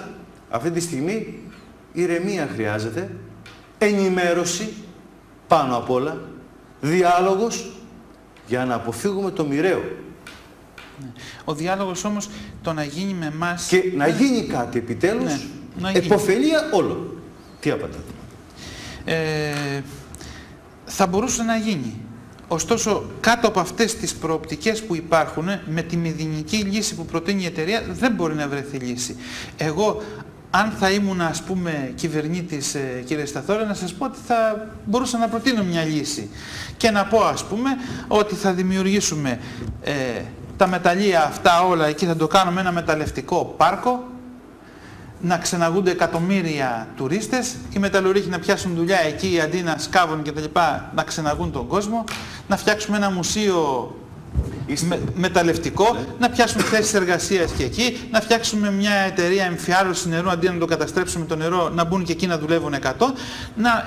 Αυτή τη στιγμή ηρεμία χρειάζεται, ενημέρωση πάνω απ' όλα, διάλογος για να αποφύγουμε το μοιραίο. Ναι. Ο διάλογος όμως το να γίνει με εμάς... Και να γίνει κάτι επιτέλους, ναι, επωφελία όλων. Τι απαντάτε? Θα μπορούσε να γίνει. Ωστόσο, κάτω από αυτές τις προοπτικές που υπάρχουν, με τη μηδενική λύση που προτείνει η εταιρεία, δεν μπορεί να βρεθεί λύση. Εγώ, αν θα ήμουν, ας πούμε, κυβερνήτης, κύριε Σταθόρε, να σας πω ότι θα μπορούσα να προτείνω μια λύση. Και να πω, ας πούμε, ότι θα δημιουργήσουμε τα μεταλλεία αυτά όλα, εκεί θα το κάνουμε ένα μεταλλευτικό πάρκο, να ξεναγούνται εκατομμύρια τουρίστες, οι μεταλλουρύχοι να πιάσουν δουλειά εκεί αντί να σκάβουν και τα λοιπά, να ξεναγούν τον κόσμο, να φτιάξουμε ένα μουσείο μεταλλευτικό, ναι, να πιάσουν θέσεις εργασίας και εκεί, να φτιάξουμε μια εταιρεία εμφιάλωσης νερού αντί να το καταστρέψουμε το νερό, να μπουν και εκεί να δουλεύουν 100.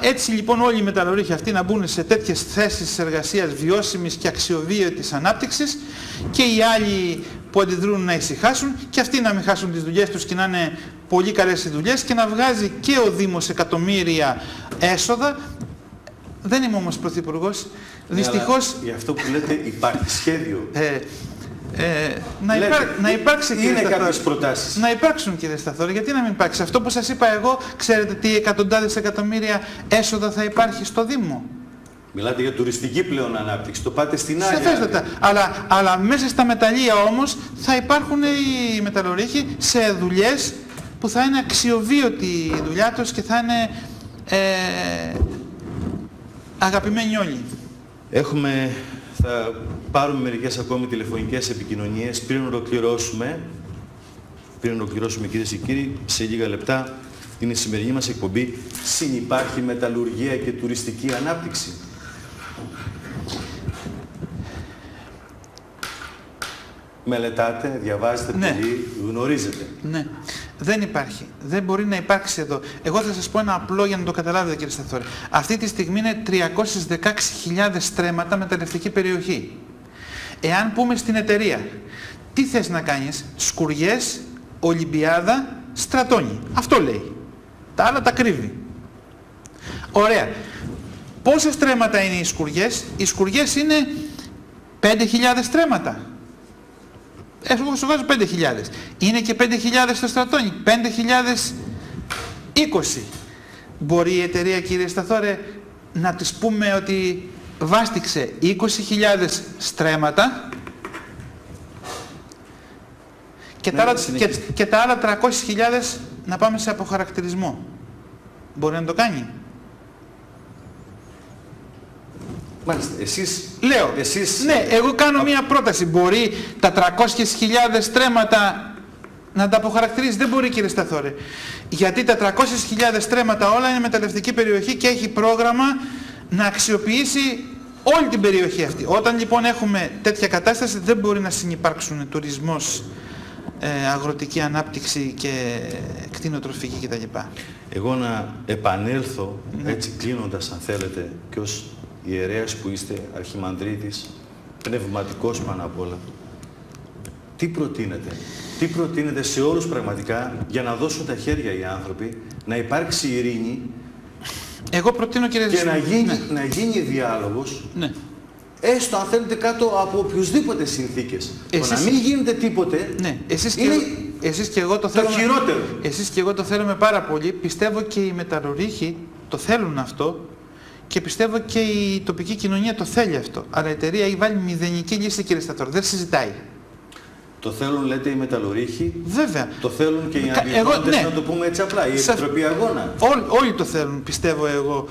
Έτσι λοιπόν όλοι οι μεταλλουρύχοι αυτοί να μπουν σε τέτοιες θέσεις εργασίας βιώσιμης και αξιοβίωτης ανάπτυξης και οι άλλοι που αντιδρούν να ησυχάσουν και αυτοί να μην χάσουν τις δουλειές τους και να είναι πολύ καλές οι δουλειές και να βγάζει και ο Δήμος εκατομμύρια έσοδα. Δεν είμαι όμως πρωθυπουργός. Δυστυχώς... Για αυτό που λέτε υπάρχει σχέδιο. Να υπάρξει, είναι κάποιες προτάσεις. Να υπάρξουν, κύριε Σταθόρη, γιατί να μην υπάρξει? Αυτό που σας είπα εγώ, ξέρετε τι εκατοντάδες εκατομμύρια έσοδα θα υπάρχει στο Δήμο? Μιλάτε για τουριστική πλέον ανάπτυξη, το πάτε στην άλλη. Σαφέστατα. Αλλά μέσα στα μεταλλεία όμως θα υπάρχουν οι μεταλλορύχοι σε δουλειές που θα είναι αξιοβίωτη η δουλειά τους και θα είναι αγαπημένοι όλοι. Θα πάρουμε μερικές ακόμη τηλεφωνικές επικοινωνίες πριν ολοκληρώσουμε, κυρίες και κύριοι, σε λίγα λεπτά είναι η σημερινή μας εκπομπή. Συνυπάρχει μεταλλουργία και τουριστική ανάπτυξη? Μελετάτε, διαβάζετε, ναι, πολύ, γνωρίζετε. Ναι. Δεν υπάρχει. Δεν μπορεί να υπάρξει εδώ. Εγώ θα σας πω ένα απλό για να το καταλάβετε, κύριε Σταθόρη. Αυτή τη στιγμή είναι 316.000 στρέμματα μεταλλευτική περιοχή. Εάν πούμε στην εταιρεία, τι θες να κάνεις? Σκουριές, Ολυμπιάδα, στρατόνι. Αυτό λέει. Τα άλλα τα κρύβει. Ωραία. Πόσα στρέμματα είναι οι σκουριές? Οι σκουριές είναι 5.000 στρέμματα. Εγώ σου βάζω 5.000. Είναι και 5.000 στο στρατόνι. 5.020. Μπορεί η εταιρεία, κύριε Σταθόρε, να της πούμε ότι βάστηξε 20.000 στρέμματα και τα άλλα 300.000 να πάμε σε αποχαρακτηρισμό. Μπορεί να το κάνει? Μάλιστα, εσείς... Λέω, ναι, εγώ κάνω μία πρόταση. Μπορεί τα 300.000 στρέμματα να τα αποχαρακτηρίζει? Δεν μπορεί, κύριε Σταθόρε. Γιατί τα 300.000 στρέμματα όλα είναι μεταλλευτική περιοχή και έχει πρόγραμμα να αξιοποιήσει όλη την περιοχή αυτή. Όταν λοιπόν έχουμε τέτοια κατάσταση δεν μπορεί να συνυπάρξουν τουρισμός, αγροτική ανάπτυξη και κτηνοτροφική κτλ. Εγώ να επανέλθω, ναι, έτσι κλείνοντας αν θέλετε, και ως ιερέας που είστε, αρχιμανδρίτης, πνευματικός πάνω απ' όλα. Τι προτείνετε σε όλους πραγματικά για να δώσουν τα χέρια οι άνθρωποι, να υπάρξει ειρήνη? Εγώ προτείνω, κύριε και να γίνει διάλογος, ναι, έστω αν θέλετε κάτω από οποιουσδήποτε συνθήκες. Το να μην γίνεται τίποτε, ναι, εσείς και εγώ το χειρότερο. Εσείς και εγώ το θέλουμε πάρα πολύ. Πιστεύω και οι μεταλλουρύχοι το θέλουν αυτό και πιστεύω και η τοπική κοινωνία το θέλει αυτό. Αλλά η εταιρεία έχει βάλει μηδενική λύση, κύριε Σταθόρη. Δεν συζητάει. Το θέλουν, λέτε, οι μεταλλουρύχοι. Βέβαια. Το θέλουν και οι αντιπρόεδρες, ναι, να το πούμε έτσι απλά. Η Επιτροπή Αγώνα. Όλοι το θέλουν, πιστεύω εγώ,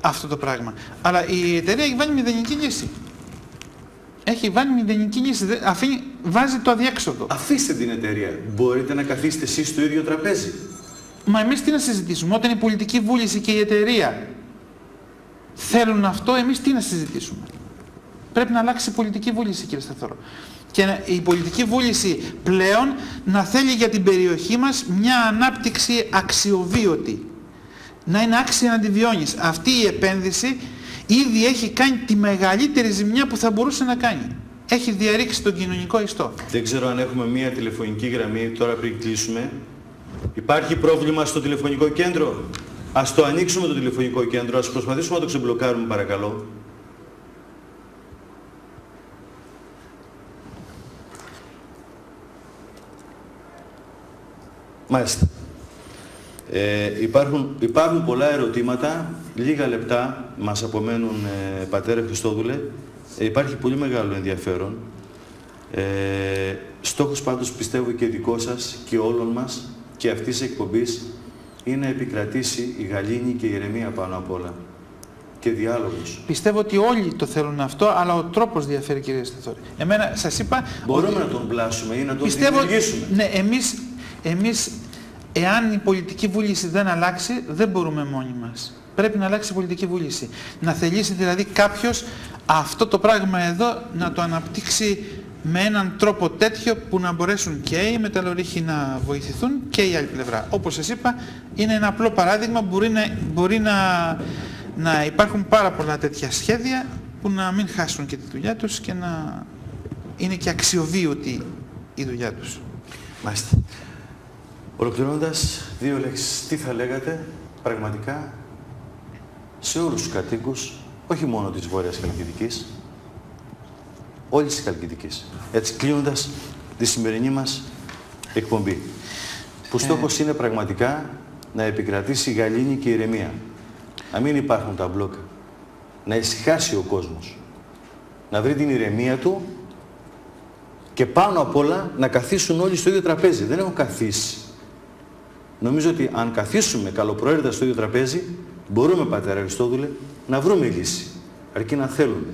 αυτό το πράγμα. Αλλά η εταιρεία έχει βάλει μηδενική λύση. Έχει βάλει μηδενική λύση. Βάζει το αδιέξοδο. Αφήστε την εταιρεία. Μπορείτε να καθίσετε εσείς στο ίδιο τραπέζι? Μα εμείς τι να συζητήσουμε? Όταν η πολιτική βούληση και η εταιρεία θέλουν αυτό, εμείς τι να συζητήσουμε? Πρέπει να αλλάξει η πολιτική βούληση, κύριε Σταθόρο. Και η πολιτική βούληση πλέον να θέλει για την περιοχή μας μια ανάπτυξη αξιοβίωτη. Να είναι άξια να τη βιώνεις. Αυτή η επένδυση ήδη έχει κάνει τη μεγαλύτερη ζημιά που θα μπορούσε να κάνει. Έχει διαρρήξει τον κοινωνικό ιστό. Δεν ξέρω αν έχουμε μία τηλεφωνική γραμμή τώρα πριν κλείσουμε. Υπάρχει πρόβλημα στο τηλεφωνικό κέντρο? Ας το ανοίξουμε το τηλεφωνικό κέντρο, ας προσπαθήσουμε να το ξεμπλοκάρουμε παρακαλώ. Μάλιστα. Υπάρχουν πολλά ερωτήματα, λίγα λεπτά μας απομένουν, πατέρα Χριστόδουλε. Υπάρχει πολύ μεγάλο ενδιαφέρον. Στόχος πάντως πιστεύω και δικό σας και όλων μας και αυτής της εκπομπής είναι να επικρατήσει η γαλήνη και η ηρεμία πάνω απ' όλα. Και διάλογος. Πιστεύω ότι όλοι το θέλουν αυτό, αλλά ο τρόπος διαφέρει, κύριε Σταθόρη. Εμένα σας είπα... Μπορούμε να τον πλάσουμε ή να τον δημιουργήσουμε. Ναι, εμείς, εάν η πολιτική βούληση δεν αλλάξει, δεν μπορούμε μόνοι μας. Πρέπει να αλλάξει η πολιτική βούληση. Να θελήσει δηλαδή κάποιος αυτό το πράγμα εδώ να το αναπτύξει με έναν τρόπο τέτοιο που να μπορέσουν και οι μεταλλορύχοι να βοηθηθούν και η άλλη πλευρά. Όπως σας είπα, είναι ένα απλό παράδειγμα, μπορεί να υπάρχουν πάρα πολλά τέτοια σχέδια που να μην χάσουν και τη δουλειά τους και να είναι και αξιοβίωτη η δουλειά τους. Μάλιστα. Ολοκληρώνοντας, δύο λέξεις. Τι θα λέγατε πραγματικά σε όλους τους κατοίκους, όχι μόνο της Βόρειας Χαλκιδικής, όλης της Χαλκιδικής. Έτσι, κλείνοντας τη σημερινή μας εκπομπή, που στόχος είναι πραγματικά να επικρατήσει η γαλήνη και η ηρεμία. Να μην υπάρχουν τα μπλόκα. Να ησυχάσει ο κόσμος. Να βρει την ηρεμία του και πάνω απ' όλα να καθίσουν όλοι στο ίδιο τραπέζι. Δεν έχουν καθίσει. Νομίζω ότι αν καθίσουμε καλοπροαίρετα στο ίδιο τραπέζι, μπορούμε, πατέρα Χριστόδουλε, να βρούμε λύση. Αρκεί να θέλουμε.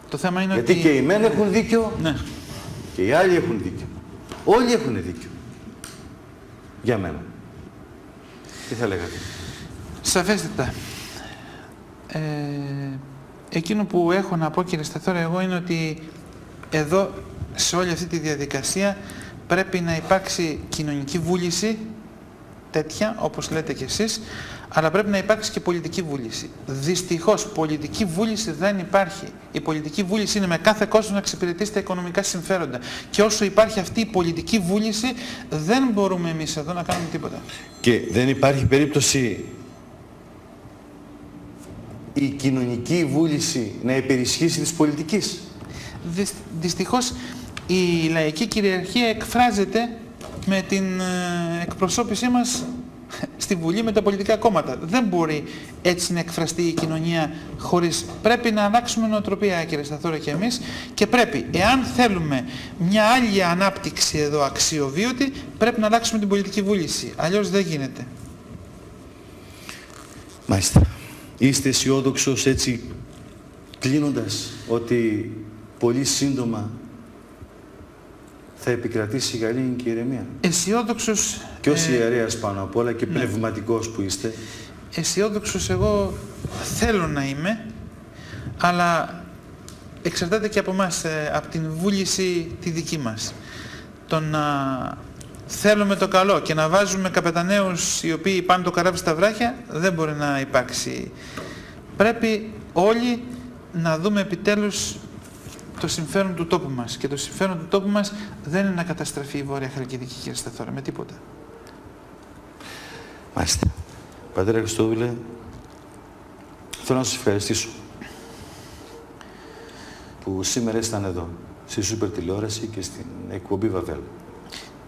Το θέμα είναι γιατί ότι... και οι μεν έχουν δίκιο, ναι, και οι άλλοι έχουν δίκιο. Όλοι έχουν δίκιο. Για μένα. Τι θα λέγατε? Σαφέστατα. Εκείνο που έχω να πω, κύριε Σταθόρα, εγώ είναι ότι εδώ, σε όλη αυτή τη διαδικασία, πρέπει να υπάρξει κοινωνική βούληση, τέτοια, όπως λέτε κι εσείς, αλλά πρέπει να υπάρξει και πολιτική βούληση. Δυστυχώς, πολιτική βούληση δεν υπάρχει. Η πολιτική βούληση είναι με κάθε κόστος να εξυπηρετήσει τα οικονομικά συμφέροντα. Και όσο υπάρχει αυτή η πολιτική βούληση, δεν μπορούμε εμείς εδώ να κάνουμε τίποτα. Και δεν υπάρχει περίπτωση η κοινωνική βούληση να υπερισχύσει της πολιτικής? Δυστυχώς, η λαϊκή κυριαρχία εκφράζεται με την εκπροσώπησή μας στη Βουλή με τα πολιτικά κόμματα. Δεν μπορεί έτσι να εκφραστεί η κοινωνία χωρίς... Πρέπει να αλλάξουμε νοοτροπία, κύριε Σταθόρα, και εμείς, και πρέπει, εάν θέλουμε μια άλλη ανάπτυξη εδώ αξιοβίωτη, πρέπει να αλλάξουμε την πολιτική βούληση. Αλλιώς δεν γίνεται. Μάλιστα. Είστε αισιόδοξος, έτσι κλείνοντας, ότι πολύ σύντομα θα επικρατήσει η γαλήνη και η ηρεμία? Αισιόδοξος... Και ως ιερέας πάνω απ' όλα και πνευματικός που είστε. Αισιόδοξος εγώ θέλω να είμαι, αλλά εξαρτάται και από εμάς, από την βούληση τη δική μας. Το να θέλουμε το καλό και να βάζουμε καπεταναίους οι οποίοι πάνε το καράβι στα βράχια, δεν μπορεί να υπάρξει. Πρέπει όλοι να δούμε επιτέλους το συμφέρον του τόπου μας. Και το συμφέρον του τόπου μας δεν είναι να καταστραφεί η Βόρεια Χαλκιδική, κύριε Σταθόρα, με τίποτα. Μάλιστα. Πατέρα Χριστόδουλε, θέλω να σας ευχαριστήσω που σήμερα ήσταν εδώ, στη Σούπερ Τηλεόραση και στην εκπομπή Βαβέλ.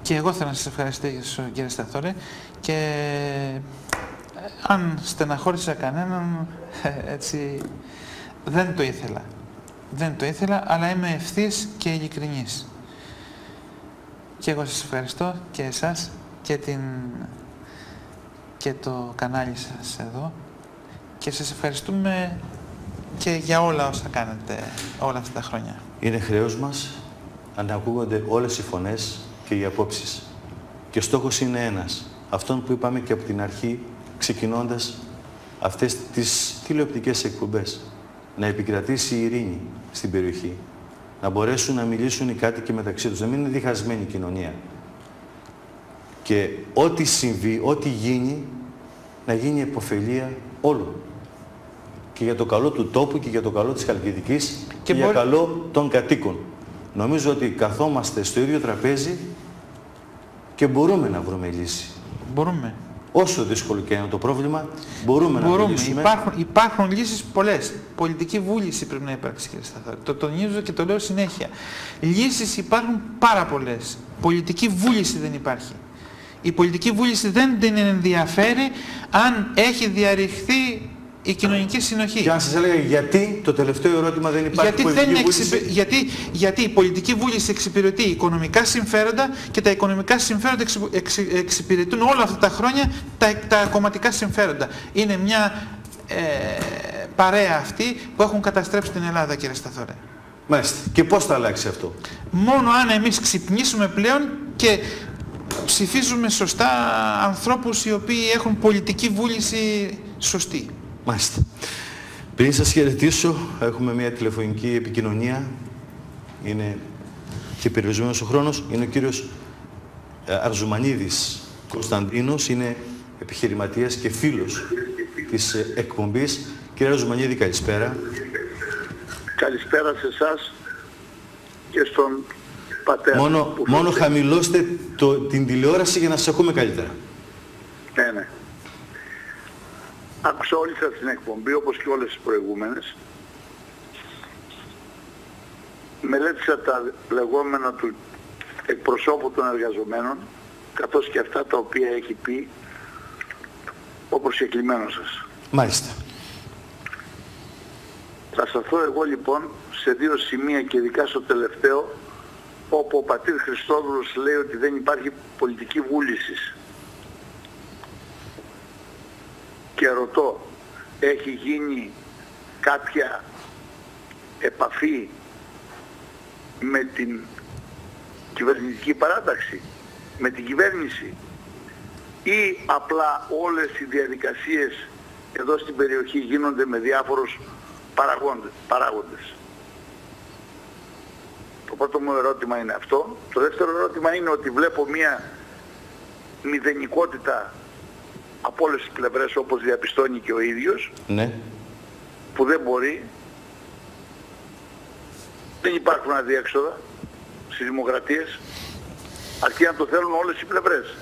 Και εγώ θέλω να σας ευχαριστήσω, κύριε Σταθόρε, και αν στεναχώρησα κανέναν, έτσι, δεν το ήθελα. Δεν το ήθελα, αλλά είμαι ευθύς και ειλικρινής. Και εγώ σας ευχαριστώ και εσάς και το κανάλι σας εδώ, και σας ευχαριστούμε και για όλα όσα κάνετε όλα αυτά τα χρόνια. Είναι χρέος μας να ακούγονται όλες οι φωνές και οι απόψεις. Και ο στόχος είναι ένας. Αυτόν που είπαμε και από την αρχή, ξεκινώντας αυτές τις τηλεοπτικές εκπομπές. να επικρατήσει η ειρήνη στην περιοχή, να μπορέσουν να μιλήσουν οι κάτοικοι μεταξύ τους, να μην είναι διχασμένη η κοινωνία. Και ό,τι συμβεί, ό,τι γίνει, να γίνει επωφελία όλων. Και για το καλό του τόπου και για το καλό της Χαλκιδικής και για καλό των κατοίκων. Νομίζω ότι καθόμαστε στο ίδιο τραπέζι και μπορούμε να βρούμε λύση. Μπορούμε. Όσο δύσκολο και είναι το πρόβλημα, μπορούμε να λύσουμε. Υπάρχουν λύσεις πολλές. Πολιτική βούληση πρέπει να υπάρξει, κύριε Σταθάρη. Το τονίζω και το λέω συνέχεια. Λύσεις υπάρχουν πάρα πολλές. Πολιτική βούληση δεν υπάρχει. Η πολιτική βούληση δεν την ενδιαφέρει αν έχει διαρριχθεί η κοινωνική συνοχή. Και αν σας έλεγα γιατί το τελευταίο ερώτημα δεν υπάρχει πολιτική βούληση. Γιατί η πολιτική βούληση εξυπηρετεί οικονομικά συμφέροντα και τα οικονομικά συμφέροντα εξυπηρετούν όλα αυτά τα χρόνια τα κομματικά συμφέροντα. Είναι μια παρέα αυτή που έχουν καταστρέψει την Ελλάδα, κύριε Σταθόρε. Μάλιστα. Και πώς θα αλλάξει αυτό? Μόνο αν εμείς ξυπνήσουμε πλέον και ψηφίζουμε σωστά ανθρώπους οι οποίοι έχουν πολιτική βούληση σωστή. Μάλιστα. Πριν σας χαιρετήσω, έχουμε μια τηλεφωνική επικοινωνία. Είναι και περιορισμένος ο χρόνος. Είναι ο κύριος Αρζουμανίδης Κωνσταντίνος. Είναι επιχειρηματίας και φίλος της εκπομπής. Κύριε Αρζουμανίδη, καλησπέρα. Καλησπέρα σε εσάς και στον πατέρα. Μόνο χαμηλώστε την τηλεόραση για να σας ακούμε καλύτερα. Ναι. Άκουσα όλη σας την εκπομπή, όπως και όλες τις προηγούμενες. Μελέτησα τα λεγόμενα του εκπροσώπου των εργαζομένων, καθώς και αυτά τα οποία έχει πει ο προσκεκλημένος σας. Μάλιστα. Θα σταθώ εγώ λοιπόν σε δύο σημεία και ειδικά στο τελευταίο, όπου ο πατήρ Χριστόδουλος λέει ότι δεν υπάρχει πολιτική βούληση. Και ρωτώ, έχει γίνει κάποια επαφή με την κυβερνητική παράταξη, με την κυβέρνηση, ή απλά όλες οι διαδικασίες εδώ στην περιοχή γίνονται με διάφορους παράγοντες. Το πρώτο μου ερώτημα είναι αυτό. Το δεύτερο ερώτημα είναι ότι βλέπω μια μηδενικότητα από όλες τις πλευρές, όπως διαπιστώνει και ο ίδιος, ναι, που δεν μπορεί. Δεν υπάρχουν αδιέξοδα στις δημοκρατίες, αρκεί να το θέλουν όλες οι πλευρές.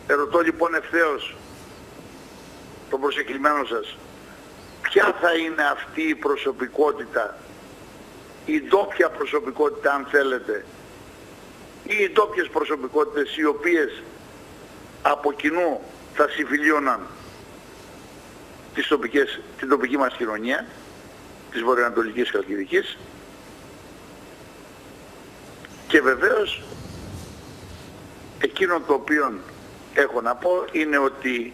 Ερωτώ λοιπόν ευθέως τον προσκεκλημένο σας, ποια θα είναι αυτή η προσωπικότητα, η ντόπια προσωπικότητα αν θέλετε, ή οι ντόπιες προσωπικότητες οι οποίες από κοινού θα συμφιλίωναν την τοπική μας κοινωνία, της βορειοανατολικής Χαλκιδικής. Και βεβαίως εκείνο το οποίο έχω να πω είναι ότι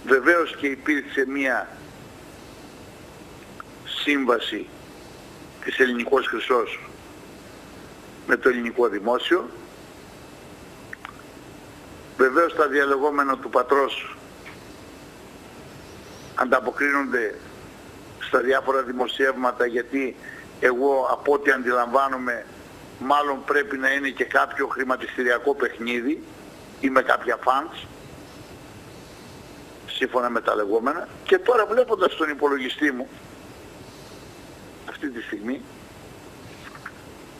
βεβαίως και υπήρξε μία σύμβαση της Ελληνικός Χρυσός με το ελληνικό δημόσιο. Βεβαίως τα διαλεγόμενα του πατρός ανταποκρίνονται στα διάφορα δημοσιεύματα, γιατί εγώ από ό,τι αντιλαμβάνομαι μάλλον πρέπει να είναι και κάποιο χρηματιστηριακό παιχνίδι ή με κάποια funds, σύμφωνα με τα λεγόμενα. Και τώρα βλέποντας τον υπολογιστή μου αυτή τη στιγμή,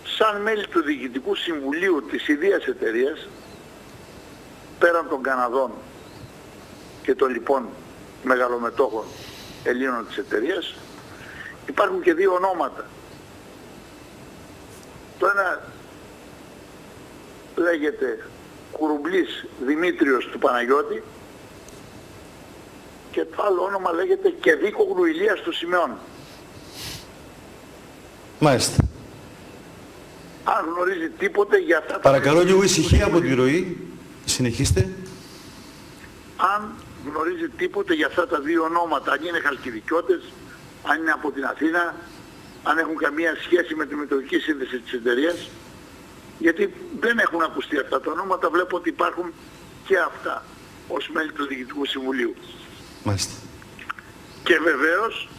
σαν μέλη του Διοικητικού Συμβουλίου της ίδιας εταιρείας, πέραν των Καναδών και των λοιπόν μεγαλομετόχων Ελλήνων της εταιρείας, υπάρχουν και δύο ονόματα. Το ένα λέγεται Κουρουμπλής Δημήτριος του Παναγιώτη και το άλλο όνομα λέγεται Κεδίκογλου Ηλίας του Σιμεών. Μάλιστα. Αν γνωρίζει τίποτε για αυτά τα... Παρακαλώ λίγο ησυχία από τη ροή. Συνεχίστε. Αν γνωρίζει τίποτε για αυτά τα δύο ονόματα, αν είναι χαλκιδικιώτες, αν είναι από την Αθήνα, αν έχουν καμία σχέση με τη μετοδική σύνδεση της εταιρείας, γιατί δεν έχουν ακουστεί αυτά τα ονόματα, βλέπω ότι υπάρχουν και αυτά ως μέλη του Διοικητικού Συμβουλίου. Μάλιστα. Και βεβαίως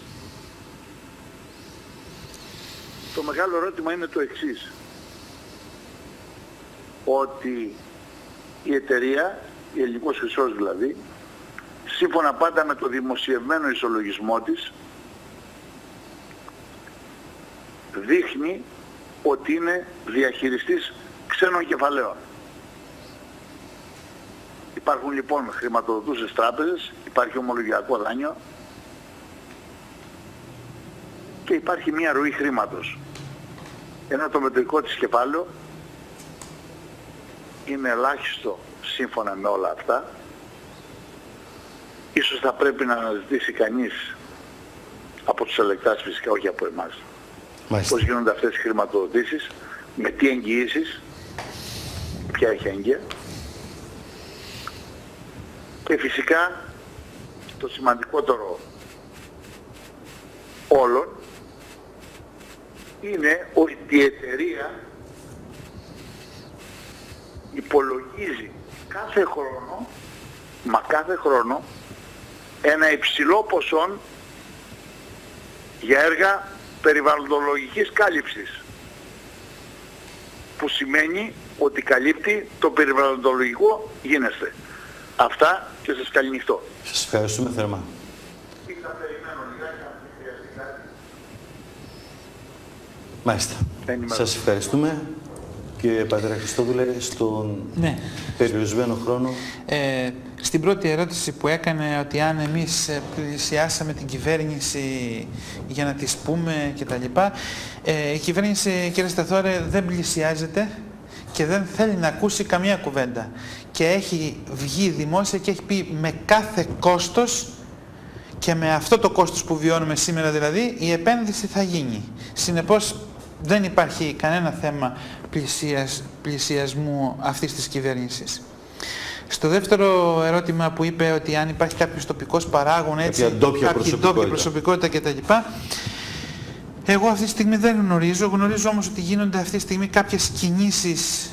το μεγάλο ερώτημα είναι το εξής, ότι η εταιρεία, η Ελληνικός Χρυσός δηλαδή, σύμφωνα πάντα με το δημοσιευμένο ισολογισμό της, δείχνει ότι είναι διαχειριστής ξένων κεφαλαίων. Υπάρχουν λοιπόν χρηματοδοτούσες τράπεζες, υπάρχει ομολογιακό δάνειο και υπάρχει μια ροή χρήματος. Ενώ το μετρικό της κεφάλαιο είναι ελάχιστο σύμφωνα με όλα αυτά. Ίσως θα πρέπει να αναζητήσει κανείς από τους ελεκτάς φυσικά, όχι από εμάς. Πώς γίνονται αυτές οι χρηματοδοτήσεις, με τι εγγυήσεις, ποια έχει εγγύα. Και φυσικά το σημαντικότερο όλων είναι ότι η εταιρεία υπολογίζει κάθε χρόνο ένα υψηλό ποσό για έργα περιβαλλοντολογικής κάλυψης, που σημαίνει ότι καλύπτει το περιβαλλοντολογικό γίνεσθε. Αυτά και σας καληνυχτώ. Σας ευχαριστούμε θερμά. Μάλιστα. Σας ευχαριστούμε. Και Πατέρα Χριστόδουλε, στον περιορισμένο χρόνο. Στην πρώτη ερώτηση που έκανε, ότι αν εμείς πλησιάσαμε την κυβέρνηση για να της πούμε κτλ. Η κυβέρνηση, κύριε Σταθόρε, δεν πλησιάζεται και δεν θέλει να ακούσει καμία κουβέντα. Και έχει βγει δημόσια και έχει πει με κάθε κόστος, και με αυτό το κόστος που βιώνουμε σήμερα δηλαδή, η επένδυση θα γίνει. Συνεπώς δεν υπάρχει κανένα θέμα πλησιασμού αυτής της κυβέρνησης. Στο δεύτερο ερώτημα που είπε, ότι αν υπάρχει κάποιος τοπικός παράγων, έτσι, κάποια ντόπια προσωπικότητα κτλ. Εγώ αυτή τη στιγμή δεν γνωρίζω. Γνωρίζω όμως ότι γίνονται αυτή τη στιγμή κάποιες κινήσεις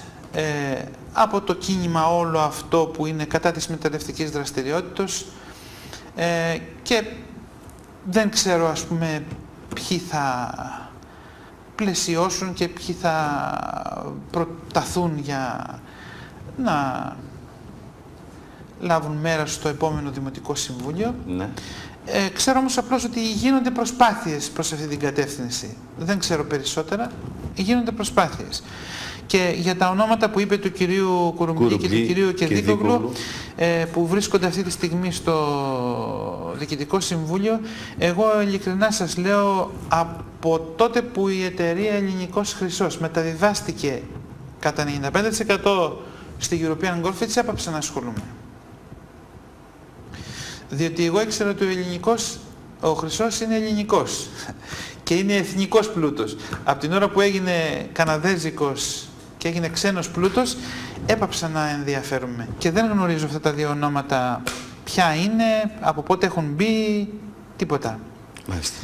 από το κίνημα όλο αυτό που είναι κατά της μεταλλευτικής δραστηριότητας, και δεν ξέρω, ας πούμε, ποιοι θα πλαισιώσουν και ποιοι θα προταθούν για να λάβουν μέρος στο επόμενο Δημοτικό Συμβούλιο. Ναι. Ξέρω όμως απλώς ότι γίνονται προσπάθειες προς αυτή την κατεύθυνση. Δεν ξέρω περισσότερα. Γίνονται προσπάθειες. Και για τα ονόματα που είπε του κυρίου Κουρουμπλή και του κυρίου Κερδίκογλου, που βρίσκονται αυτή τη στιγμή στο Διοικητικό Συμβούλιο, εγώ ειλικρινά σας λέω, από τότε που η εταιρεία Ελληνικός Χρυσός μεταβιβάστηκε κατά 95% στη European Golf, έτσι έπαψα να ασχολούμαι. Διότι εγώ ήξερα ότι ο Χρυσός είναι ελληνικός και είναι εθνικός πλούτος. Από την ώρα που έγινε καναδέζικος και έγινε ξένος πλούτος, έπαψα να ενδιαφέρομαι. Και δεν γνωρίζω αυτά τα δύο ονόματα ποια είναι, από πότε έχουν μπει, τίποτα. Μάλιστα.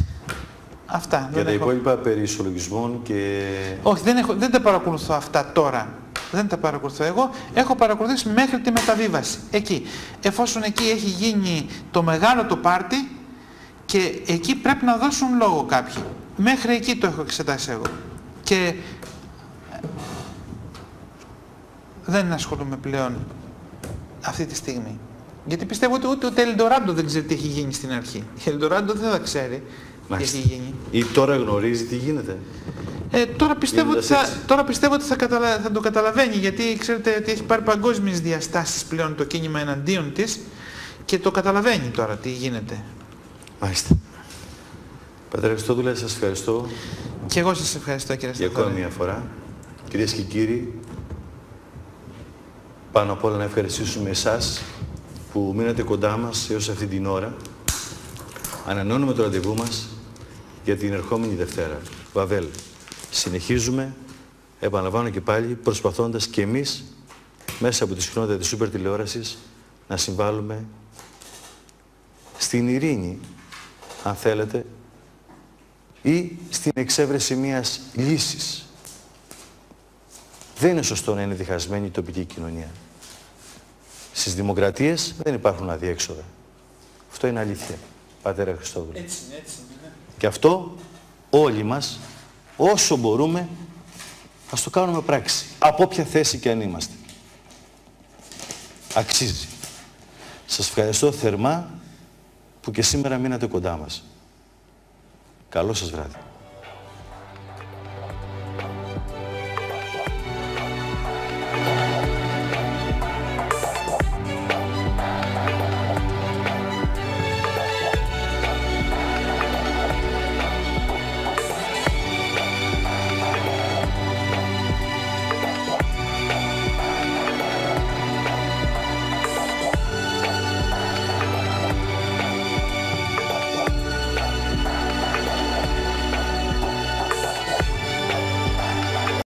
Αυτά. Για τα υπόλοιπα περί ισολογισμών και... Όχι, δεν τα παρακολουθώ αυτά τώρα. Δεν τα παρακολουθώ εγώ. Έχω παρακολουθήσει μέχρι τη μεταβίβαση. Εκεί. Εφόσον εκεί έχει γίνει το μεγάλο το πάρτι και εκεί πρέπει να δώσουν λόγο κάποιοι. Μέχρι εκεί το έχω εξετάσει εγώ. Και δεν ασχολούμαι πλέον αυτή τη στιγμή. Γιατί πιστεύω ότι ούτε ο Ελντοράντο δεν ξέρει τι έχει γίνει στην αρχή. Η Ελντοράντο δεν θα ξέρει τι έχει γίνει. Ή τώρα γνωρίζει τι γίνεται. Τώρα πιστεύω ότι θα το καταλαβαίνει, γιατί ξέρετε ότι έχει πάρει παγκόσμιες διαστάσεις πλέον το κίνημα εναντίον της και το καταλαβαίνει τώρα τι γίνεται. Μάλιστα. Πατέρα Χριστόδουλε, σας ευχαριστώ. Και εγώ σας ευχαριστώ, κύριε Σταθόρη. Για ακόμη μια φορά. Κυρίες και κύριοι, πάνω απ' όλα να ευχαριστήσουμε εσάς που μείνατε κοντά μας έως αυτή την ώρα. Ανανεώνουμε το ραντεβού μας για την ερχόμενη Δευτέρα. Βαβέλ. Συνεχίζουμε, επαναλαμβάνω και πάλι, προσπαθώντας και εμείς μέσα από τη συχνότητα της σούπερ τηλεόρασης να συμβάλλουμε στην ειρήνη, αν θέλετε, ή στην εξέβρεση μιας λύσης. Δεν είναι σωστό να είναι διχασμένη η τοπική κοινωνία. Στις δημοκρατίες δεν υπάρχουν αδιέξοδα. Αυτό είναι αλήθεια. πατέρα Χριστόδουλε. Έτσι είναι, ναι. Και αυτό όλοι μας, όσο μπορούμε, ας το κάνουμε πράξη. Από όποια θέση και αν είμαστε. Αξίζει. Σας ευχαριστώ θερμά που και σήμερα μείνατε κοντά μας. Καλό σας βράδυ.